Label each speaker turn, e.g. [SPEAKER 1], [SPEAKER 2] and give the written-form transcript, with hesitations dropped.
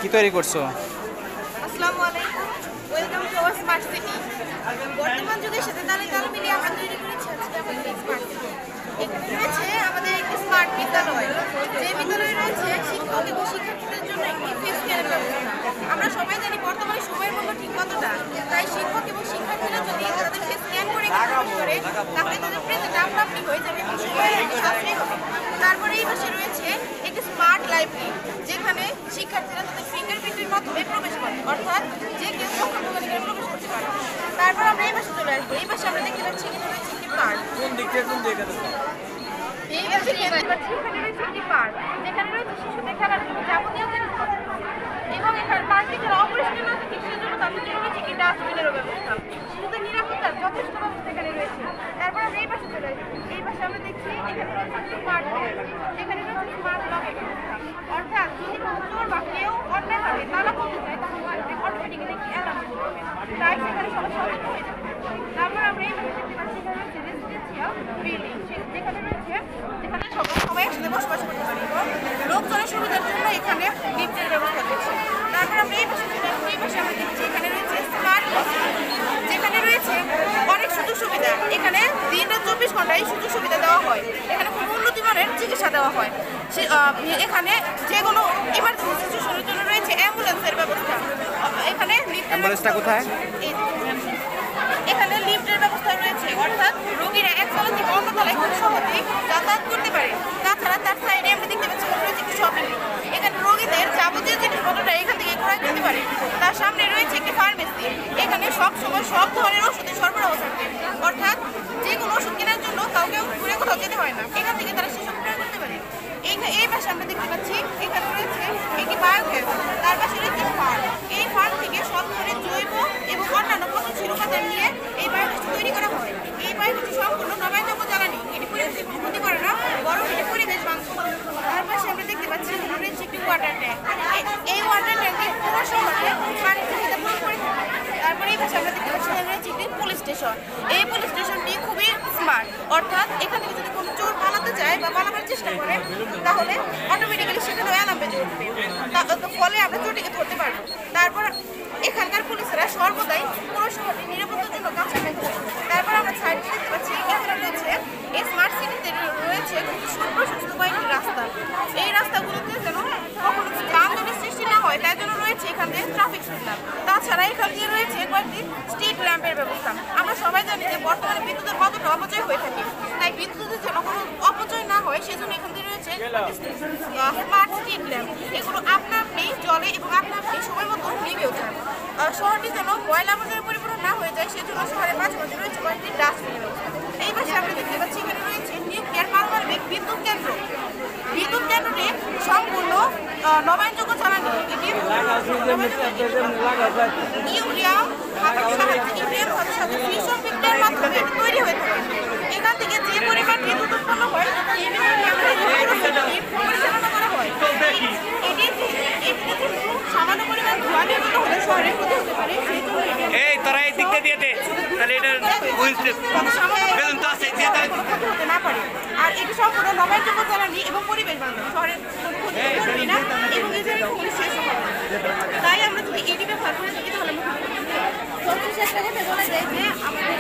[SPEAKER 1] কি তৈরি করছো?
[SPEAKER 2] আসসালামু আলাইকুম, welcome to our smart city. বর্তমান যুগের সাথে তালে তাল মিলিয়ে আমরা তৈরি করেছি আজকে আমাদের স্মার্ট সিটি। এখানে রয়েছে আমাদের একটি স্মার্ট বিদ্যালয়, যে বিদ্যালয়ে রয়েছে শিক্ষক এবং শিক্ষার্থীদের জন্য একটি ফেস স্ক্যানের ব্যবস্থা। আমরা সবাই জানি বর্তমানে সময়ের মূল্য ঠিক কতটা, তাই শিক্ষক এবং শিক্ষার্থীরা যদি তাদের ফেস স্ক্যান করে প্রবেশ করে তাহলে তাদের প্রেজেন্ট আপনি হয়ে যাবে এবং সময়ের একটি সাশ্রয় হবে। তারপরে এই পাশে রয়েছে একটি স্মার্ট লাইব্রেরি, যেখানে শিক্ষার্থীরা তাদের ফিঙ্গারপ্রিন্টের মাধ্যমে প্রবেশ করে, অর্থাৎ যে কেউ সক্ষম প্রবেশ করতে পারে। তারপর আমরা এই পাশে চলে আসবো। এই পাশে আমরা দেখতে পাচ্ছি এখানে রয়েছে একটি পার্ক।
[SPEAKER 1] কোন দিক থেকে কোন দিকে?
[SPEAKER 2] এই পাশে দেখতে পাচ্ছি এখানে রয়েছে একটি পার্ক, যেখানে রয়েছে শিশুদের খেলার জন্য যাবতীয় জিনিসপত্র, এবং এখানে পার্কটি যারা অপরিষ্কার না থাকে সেজন্য তাদের জন্য রয়েছে একটি ডাস্টবিনেরও ব্যবস্থা। শিশুদের নিরাপত্তার যথেষ্ট ব্যবস্থা এখানে রয়েছে। তারপর আমরা এই পাশে চলে আসবো। এই পাশে আমরা দেখছি এখানে রয়েছে একটি স্মার্ট ব্যাগ, যেখানে রয়েছে স্মার্ট লকের ব্যবস্থা, অর্থাৎ যদি কোনো চোর বা কেউ অন্যায়ভাবে তালা খুলতে চায় তাহলে অটোমেটিক্যালি একটি অ্যালার্ম করবে, তাই সেখানে সবাই সতর্ক হয়ে যাবে। তারপর আমরা এই পাশে দেখতে পাচ্ছি এখানে রয়েছে রেসিডেন্সিয়াল বিল্ডিং, যেখানে সবাই একসাথে বসবাস করতে পারে এবং লোকজনের সুবিধার জন্য এখানে লিফটের ব্যবস্থা রয়েছে। তারপর আমরা এই পাশে আমরা দেখছি এখানে রয়েছে স্মার্ট হসপিটাল, যেখানে রয়েছে অনেক সুযোগ সুবিধা। এখানে দিনের 24 ঘন্টায় সুযোগ সুবিধা দেওয়া হয়। এখানে খুব উন্নত মানের চিকিৎসা দেওয়া হয়। এখানে যে কোনো ইমার্জেন্সি সিচুয়েশনের জন্য রয়েছে অ্যাম্বুলেন্সের ব্যবস্থা। এখানে
[SPEAKER 1] অ্যাম্বুলেন্সটা কোথায়?
[SPEAKER 2] এখানে লিফটের ব্যবস্থা রয়েছে, অর্থাৎ রোগীরা এক তলা থেকে অন্য তলায় খুব সহজেই যাতায়াত করতে পারে। তাছাড়া তার সাইডে আমরা দেখতে পাচ্ছি রয়েছে একটি শপিং মল, এখানে রোগীদের যাবতীয় জিনিসপত্রটা এখান থেকে ক্রয় করতে পারে। তার সামনে রয়েছে একটি ফার্মেসি, এখানে সব সময় সব ধরনের ওষুধের সরবরাহ থাকে, অর্থাৎ যে কোনো ওষুধ কেনার জন্য কাউকে ঘুরে কোথাও যেতে হয় না, এখান থেকে তারা সেসব ক্রয় করতে পারে। এই পাশে আমরা দেখতে পাচ্ছি এখানে রয়েছে একটি বায়োগ্যাস, তার পাশে রয়েছে ফার্ম। এই ফার্ম থেকে সব ধরনের জৈব এবং অন্যান্য পচনশীল উপাদান নিয়ে এই বায়োগ্যাস তৈরি করা হয়। এই বায়োগ্যাস সম্পূর্ণ নবায়নযোগ্য জ্বালানি, এটি পরিবেশের ক্ষতি করে না, বরং এটি পরিবেশ বান্ধব। তার পাশে আমরা দেখতে পাচ্ছি এখানে রয়েছে একটি ওয়াটার ট্যাঙ্ক। এই ওয়াটার ট্যাঙ্কে পুরো শহরে পানির চাহিদা পূরণ করে থাকে। তারপরে এই পাশে আমরা দেখতে পাচ্ছি এখানে রয়েছে একটি পুলিশ স্টেশন। এই পুলিশ স্টেশনটি খুবই স্মার্ট, অর্থাৎ এখান থেকে যদি কোনো চোর পালাতে চায় বা পালাবার চেষ্টা করে তাহলে অটোমেটিক্যালি সেখানে অ্যালার্ম বেজে উঠবে, ফলে আমরা চোরটিকে ধরতে পারবো। তারপর এখানকার পুলিশরা সর্বদাই পুরো শহরটি নিরাপত্তার জন্য কাজ করে থাকে। তারপর আমরা সাইডে দেখতে পাচ্ছি এখানে রয়েছে এই স্মার্ট সিটিতে রয়েছে খুব সুপ্রশস্ত কয়েকটি রাস্তা। এই রাস্তাগুলোতে যেন কখনো যানজটের সৃষ্টি না হয় তার জন্য রয়েছে এখান দিয়ে ট্রাফিক সিগন্যাল। তাছাড়া এখান দিয়ে রয়েছে কয়েকটি স্ট্রিট ল্যাম্পের ব্যবস্থা। আমরা সবাই জানি যে বর্তমানে বিদ্যুতের কতটা অপচয় হয়ে থাকে, তাই বিদ্যুতের যেন কোনো অপচয় না হয় সেজন্য এখান দিয়ে রয়েছে স্মার্ট স্ট্রিট ল্যাম্প। এগুলো আপনা আপনি জ্বলে এবং আপনা আপনি সময় মতো নিভেও যায়। শহরটি যেন ময়লা আবর্জনায় পরিপূর্ণ না হয়ে যায় সেজন্য শহরের মাঝে রয়েছে কয়েকটি ডাস্টবিনের ব্যবস্থা। এই পাশে আমরা দেখতে পাচ্ছি এখানে রয়েছে নিউক্লিয়ার পারমাণবিক বিদ্যুৎ কেন্দ্র। বিদ্যুৎ কেন্দ্রটি সম্পূর্ণ নবায়নযোগ্য জ্বালানি, এটি ইউরিয়াম ফিউশন বিক্রিয়ার মাধ্যমে তৈরি হয়ে থাকে। এখান থেকে যে পরিমাণ বিদ্যুৎ উৎপন্ন হয় পরিচালনা করা হয়। এটি সামান্য পরিমাণ ধোঁয়া নির্গত হলে শহরে ক্ষতি হতে পারে, সেই জন্য
[SPEAKER 1] এই তোরা এই দিকটা দিয়ে দে, তাহলে এটা
[SPEAKER 2] হতে না পারে। আর এটি সম্পূর্ণ নবায়নযোগ্য জ্বালানি এবং পরিবেশ বান্ধব, শহরের ক্ষতি করবে না এবং এদের শেষ হবে। তাই আমরা যদি এটি ব্যবহার করে থাকি তাহলে সবচেয়ে চেষ্টা করতে বলা যায় যে আমাদের